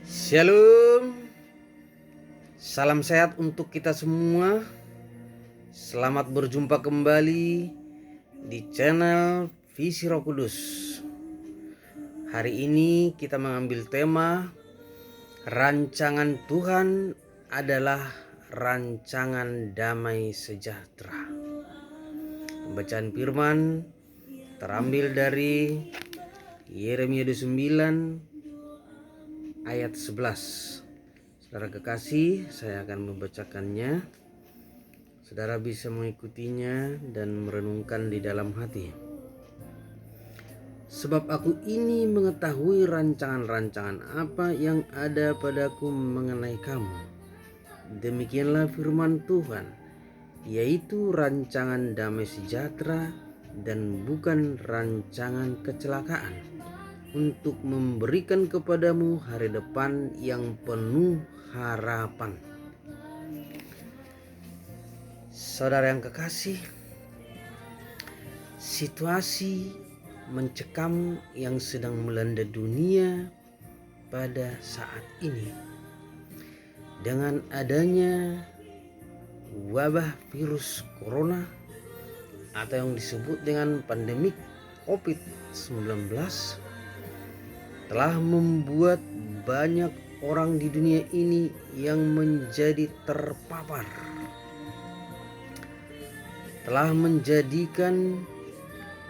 Shalom, salam sehat untuk kita semua. Selamat berjumpa kembali di channel Visi Roh Kudus. Hari ini kita mengambil tema rancangan Tuhan adalah rancangan damai sejahtera. Pembacaan firman terambil dari Yeremia 29 ayat 11. Saudara kekasih, saya akan membacakannya. Saudara bisa mengikutinya dan merenungkan di dalam hati. Sebab aku ini mengetahui rancangan-rancangan apa yang ada padaku mengenai kamu. Demikianlah firman Tuhan, yaitu rancangan damai sejahtera dan bukan rancangan kecelakaan, untuk memberikan kepadamu hari depan yang penuh harapan. Saudara yang kekasih, situasi mencekam yang sedang melanda dunia pada saat ini dengan adanya wabah virus corona atau yang disebut dengan pandemik COVID-19 telah membuat banyak orang di dunia ini yang menjadi terpapar, telah menjadikan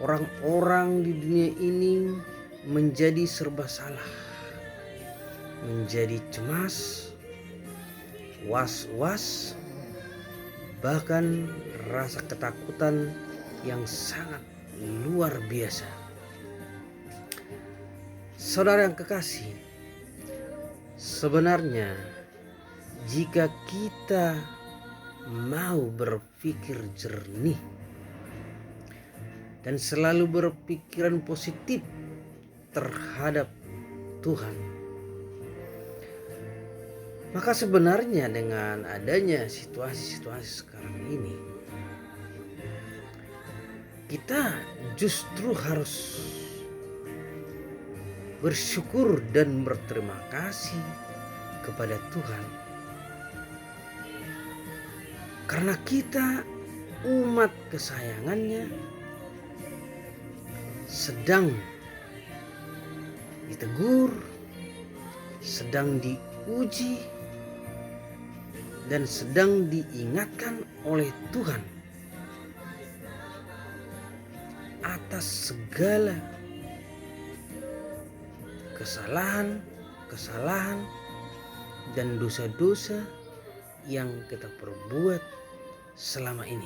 orang-orang di dunia ini menjadi serba salah, menjadi cemas, was-was, bahkan rasa ketakutan yang sangat luar biasa. Saudara yang kekasih, sebenarnya jika kita mau berpikir jernih dan selalu berpikiran positif terhadap Tuhan, maka sebenarnya dengan adanya situasi-situasi sekarang ini, kita justru harus bersyukur dan berterima kasih kepada Tuhan, karena kita umat kesayangannya sedang ditegur, sedang diuji, dan sedang diingatkan oleh Tuhan atas segala kesalahan dan dosa-dosa yang kita perbuat selama ini.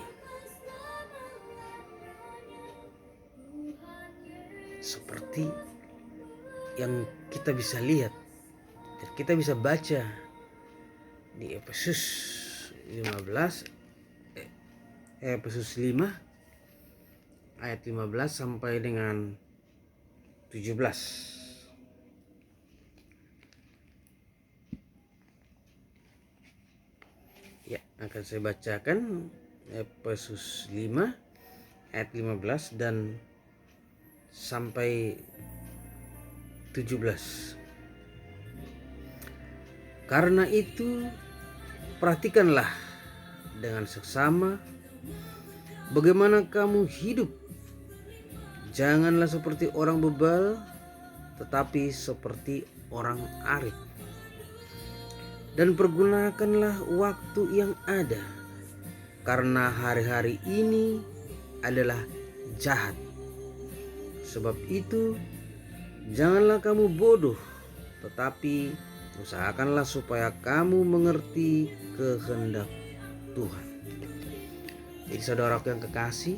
Seperti yang kita bisa lihat dan kita bisa baca di Efesus 5 ayat 15 sampai dengan 17. Ya, akan saya bacakan Efesus 5 ayat 15 dan sampai 17. Karena itu, perhatikanlah dengan seksama bagaimana kamu hidup. Janganlah seperti orang bebal, tetapi seperti orang arif. Dan pergunakanlah waktu yang ada, karena hari-hari ini adalah jahat. Sebab itu, janganlah kamu bodoh, tetapi usahakanlah supaya kamu mengerti kehendak Tuhan. Jadi saudaraku yang kekasih,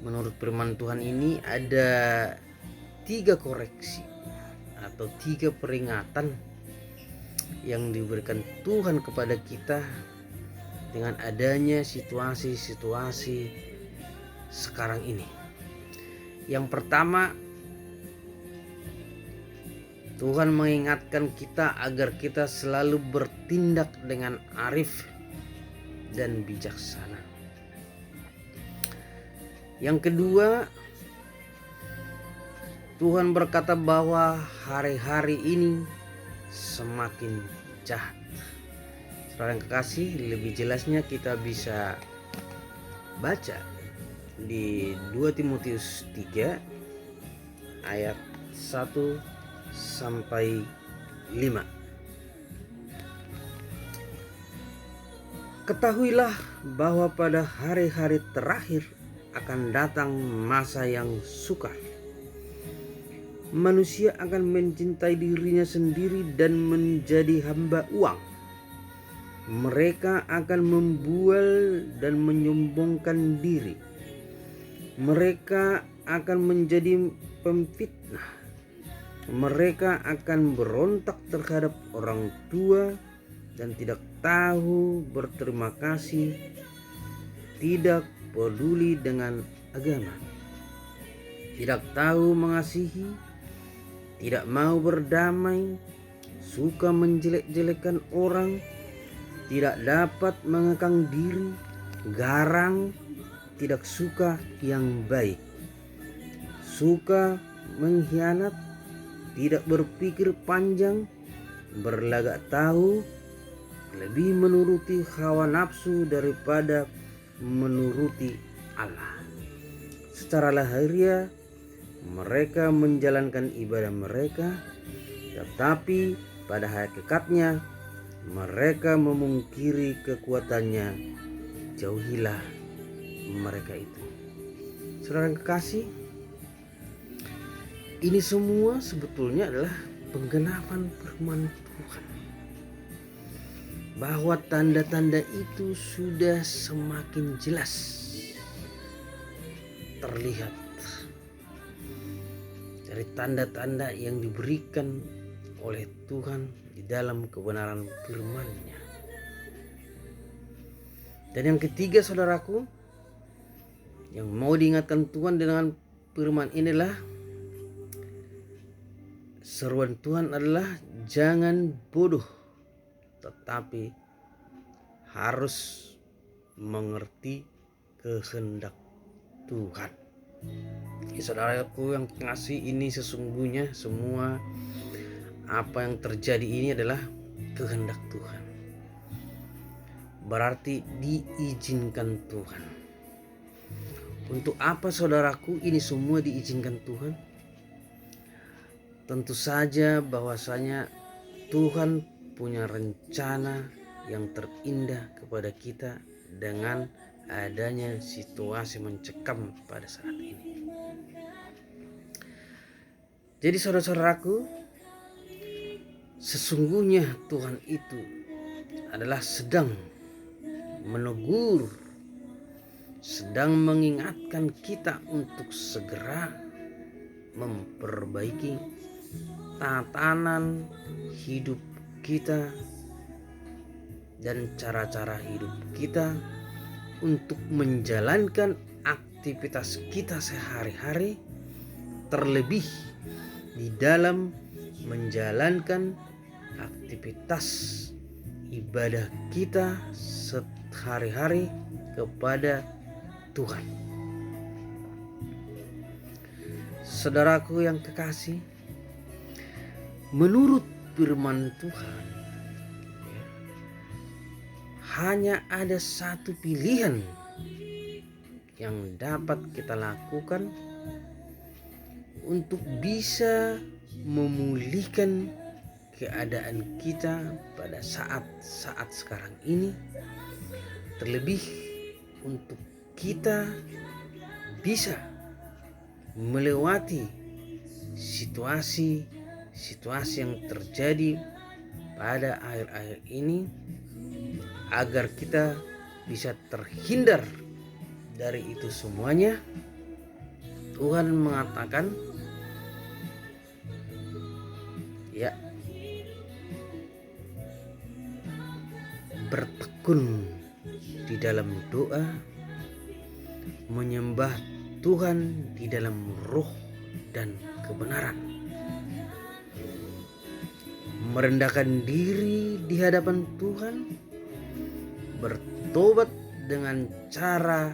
menurut firman Tuhan ini ada 3 koreksi atau 3 peringatan yang diberikan Tuhan kepada kita dengan adanya situasi-situasi sekarang ini. Yang pertama, Tuhan mengingatkan kita agar kita selalu bertindak dengan arif dan bijaksana. Yang kedua, Tuhan berkata bahwa hari-hari ini semakin jahat. Saudara yang kekasih, lebih jelasnya kita bisa baca di 2 Timotius 3 ayat 1 sampai 5. Ketahuilah bahwa pada hari-hari terakhir akan datang masa yang sukar. Manusia akan mencintai dirinya sendiri dan menjadi hamba uang. Mereka akan membual dan menyombongkan diri. Mereka akan menjadi pemfitnah. Mereka akan berontak terhadap orang tua dan tidak tahu berterima kasih, tidak peduli dengan agama, tidak tahu mengasihi, tidak mau berdamai, suka menjelek-jelekan orang, tidak dapat mengekang diri, garang, tidak suka yang baik, suka mengkhianat, tidak berpikir panjang, berlagak tahu, lebih menuruti hawa nafsu daripada menuruti Allah. Secara lahiriah mereka menjalankan ibadah mereka, tetapi pada hakikatnya mereka memungkiri kekuatannya. Jauhilah mereka itu. Saudara yang kekasih, ini semua sebetulnya adalah penggenapan firman Tuhan, bahwa tanda-tanda itu sudah semakin jelas terlihat dari tanda-tanda yang diberikan oleh Tuhan di dalam kebenaran firman-Nya. Dan yang ketiga, saudaraku, yang mau diingatkan Tuhan dengan firman inilah, seruan Tuhan adalah jangan bodoh, tetapi harus mengerti kehendak Tuhan. Saudaraku yang kasih, ini sesungguhnya semua apa yang terjadi ini adalah kehendak Tuhan. Berarti diizinkan Tuhan. Untuk apa saudaraku ini semua diizinkan Tuhan? Tentu saja bahwasanya Tuhan punya rencana yang terindah kepada kita dengan adanya situasi mencekam pada saat ini. Jadi saudara-saudaraku, sesungguhnya Tuhan itu adalah sedang menegur, sedang mengingatkan kita untuk segera memperbaiki tatanan hidup kita dan cara-cara hidup kita untuk menjalankan aktivitas kita sehari-hari, terlebih di dalam menjalankan aktivitas ibadah kita sehari-hari kepada Tuhan. Saudaraku yang kekasih, menurut firman Tuhan, hanya ada satu pilihan yang dapat kita lakukan untuk bisa memulihkan keadaan kita pada saat-saat sekarang ini, terlebih untuk kita bisa melewati situasi yang terjadi pada akhir-akhir ini, agar kita bisa terhindar dari itu semuanya. Tuhan mengatakan, ya, bertekun di dalam doa, menyembah Tuhan di dalam roh dan kebenaran, merendahkan diri di hadapan Tuhan, bertobat dengan cara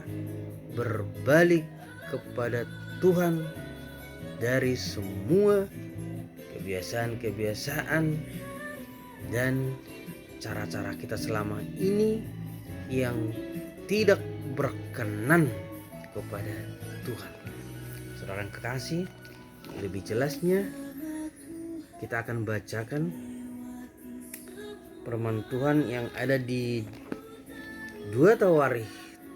berbalik kepada Tuhan dari semua kebiasaan-kebiasaan dan cara-cara kita selama ini yang tidak berkenan kepada Tuhan. Saudara yang kekasih, lebih jelasnya kita akan bacakan firman Tuhan yang ada di 2 Tawarikh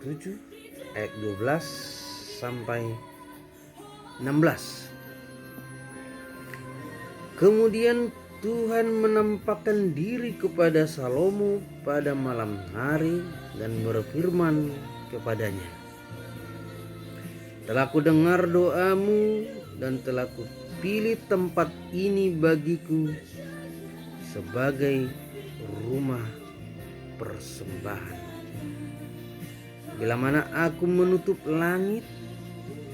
7 ayat 12 sampai 16. Kemudian Tuhan menampakkan diri kepada Salomo pada malam hari dan berfirman kepadanya, "Telah kudengar doamu dan telah kupilih tempat ini bagiku sebagai rumah persembahan. Bila mana aku menutup langit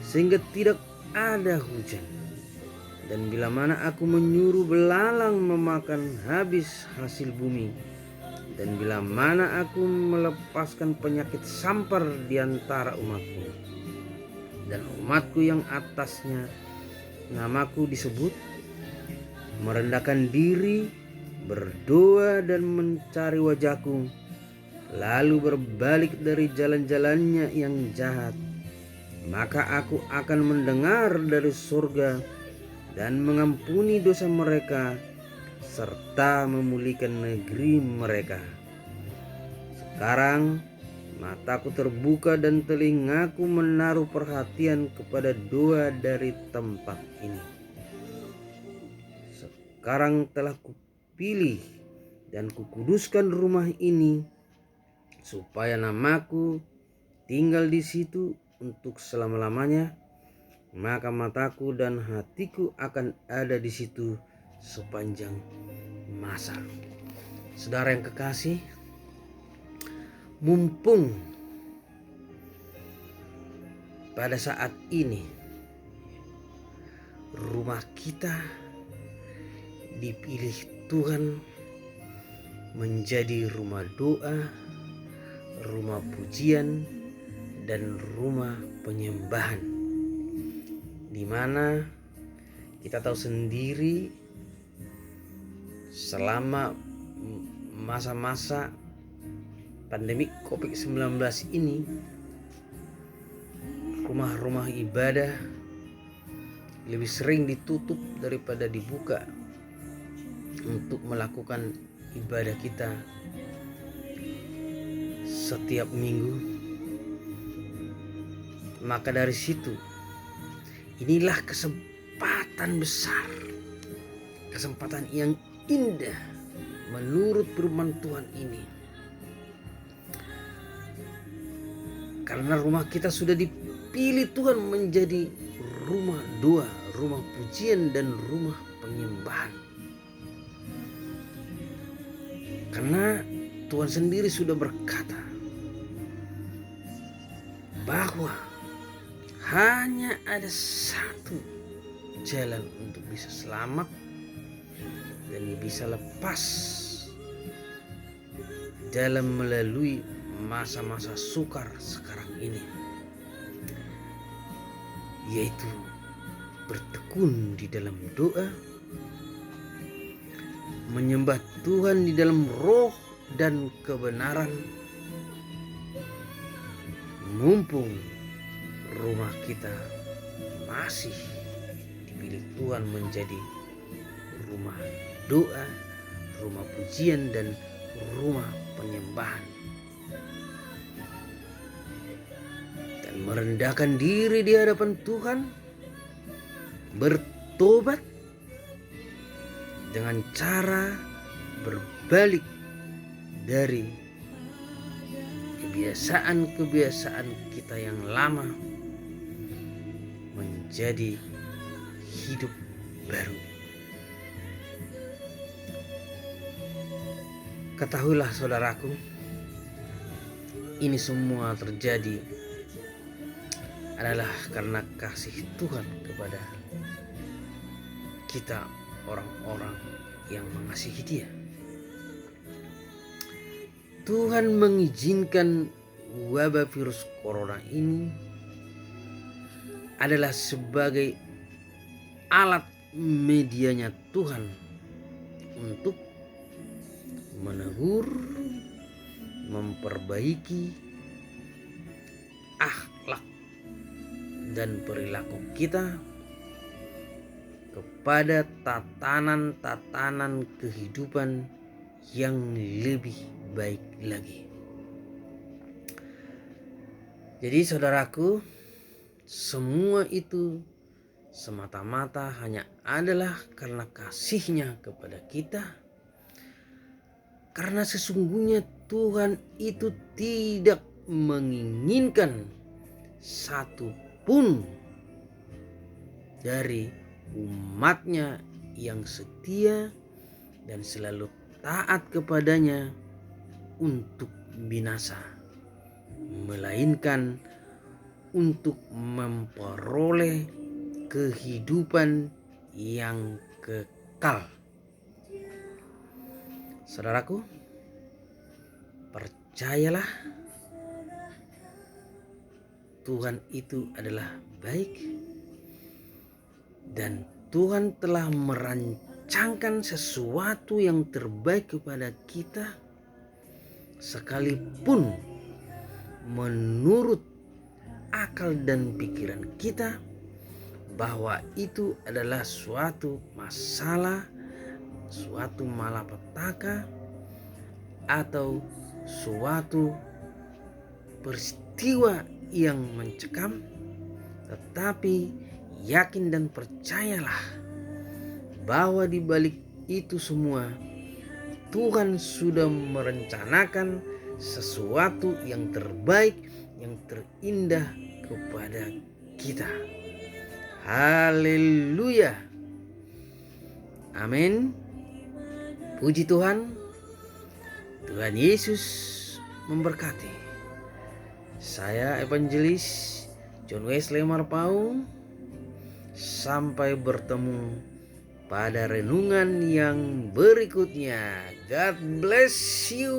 sehingga tidak ada hujan, dan bila mana aku menyuruh belalang memakan habis hasil bumi, dan bila mana aku melepaskan penyakit sampar di antara umatku, dan umatku yang atasnya namaku disebut, merendahkan diri, berdoa dan mencari wajahku, lalu berbalik dari jalan-jalannya yang jahat, maka aku akan mendengar dari surga dan mengampuni dosa mereka serta memulihkan negeri mereka. Sekarang mataku terbuka dan telingaku menaruh perhatian kepada doa dari tempat ini. Sekarang telah kupilih dan kukuduskan rumah ini supaya namaku tinggal di situ untuk selama-lamanya, maka mataku dan hatiku akan ada di situ sepanjang masa." Saudara yang kekasih, mumpung pada saat ini rumah kita dipilih Tuhan menjadi rumah doa, rumah pujian, dan rumah penyembahan, di mana kita tahu sendiri selama masa-masa pandemi COVID-19 ini, rumah-rumah ibadah lebih sering ditutup daripada dibuka untuk melakukan ibadah kita setiap minggu. Maka dari situ, inilah kesempatan besar, kesempatan yang indah menurut firman Tuhan ini, karena rumah kita sudah dipilih Tuhan menjadi rumah doa, rumah pujian, dan rumah penyembahan. Karena Tuhan sendiri sudah berkata bahwa hanya ada satu jalan untuk bisa selamat dan bisa lepas dalam melalui masa-masa sukar sekarang ini, yaitu bertekun di dalam doa, menyembah Tuhan di dalam roh dan kebenaran, mumpung rumah kita masih dipilih Tuhan menjadi rumah doa, rumah pujian, dan rumah penyembahan, dan merendahkan diri di hadapan Tuhan, bertobat dengan cara berbalik dari kebiasaan-kebiasaan kita yang lama menjadi hidup baru. Ketahuilah saudaraku, ini semua terjadi adalah karena kasih Tuhan kepada kita, orang-orang yang mengasihi Dia. Tuhan mengizinkan wabah virus corona ini adalah sebagai alat medianya Tuhan untuk menegur, memperbaiki akhlak dan perilaku kita kepada tatanan-tatanan kehidupan yang lebih baik lagi. Jadi saudaraku, semua itu semata-mata hanya adalah karena kasih-Nya kepada kita. Karena sesungguhnya Tuhan itu tidak menginginkan satu pun dari umat-Nya yang setia dan selalu taat kepadanya untuk binasa, melainkan untuk memperoleh kehidupan yang kekal. Saudaraku, percayalah, Tuhan itu adalah baik dan Tuhan telah merancangkan sesuatu yang terbaik kepada kita, sekalipun menurut akal dan pikiran kita bahwa itu adalah suatu masalah, suatu malapetaka, atau suatu peristiwa yang mencekam. Tetapi yakin dan percayalah bahwa di balik itu semua Tuhan sudah merencanakan sesuatu yang terbaik, yang terindah kepada kita. Haleluya. Amin. Puji Tuhan. Tuhan Yesus memberkati. Saya Evangelis John Wesley Marpaung. Sampai bertemu pada renungan yang berikutnya. God bless you.